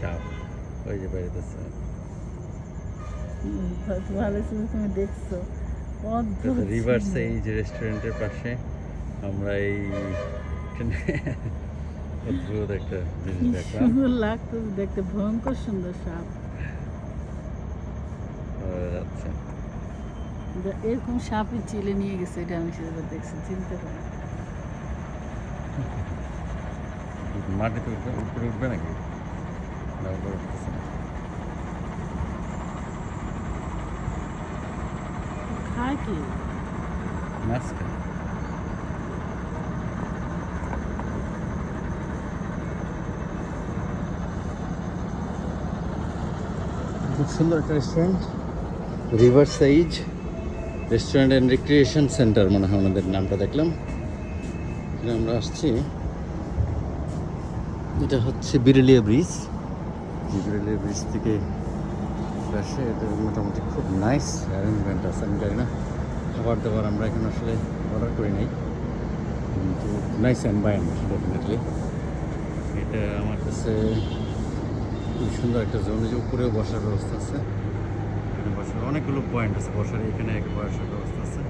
সাপ ওই যে বেরিতেছে। ভালো ছিল, তুমি দেখছো রিভার্স এই যে রেস্টুরেন্টের পাশে আমরা এই অদ্ভুত একটা জিনিস দেখলাম। সুন্দর লাগতো দেখতে, ভয়ঙ্কর সুন্দর সাপ। যাচ্ছে এরকম সাপই চিলে নিয়ে গেছে, এটা আমি সেটা দেখছি, চিনতে পারি। মাটিতে উঠবে, উপরে উঠবে নাকি? না, উপরে উঠতেছে না। খায় কি? মাছ খায়। খুব সুন্দর একটা restaurant, river side restaurant and recreation centre মনে হয় ওনাদের নামটা দেখলাম। এখানে আমরা আসছি, এটা হচ্ছে বিরেলিয়া ব্রিজ। বিরেলিয়া ব্রিজ থেকে আসে, এটা মোটামুটি খুব নাইস অ্যারেঞ্জমেন্ট আছে। আমি জানি না খাবার দাবার আমরা এখানে আসলে অর্ডার করি নাই, কিন্তু নাইস এনভায়রনমেন্ট ডেফিনেটলি। এটা আমার কাছে খুব সুন্দর একটা জোন, যে উপরেও বসার ব্যবস্থা আছে, এখানে বসার অনেকগুলো পয়েন্ট আছে বসার। এখানে এক বসার ব্যবস্থা আছে,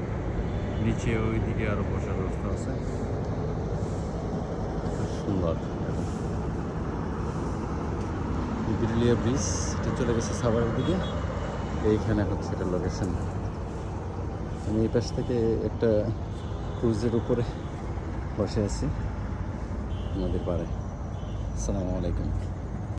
নিচে ওই দিকে আরও বসার ব্যবস্থা আছে। খুব সুন্দর। বিরুলিয়া ব্রিজ এটা চলে গেছে সাভারের দিকে, এইখানে হচ্ছে এটা লোকেশন। আমি এই পাশ থেকে একটা ক্রুজের উপরে বসে আছি নদীর পাড়ে। আসসালামু আলাইকুম।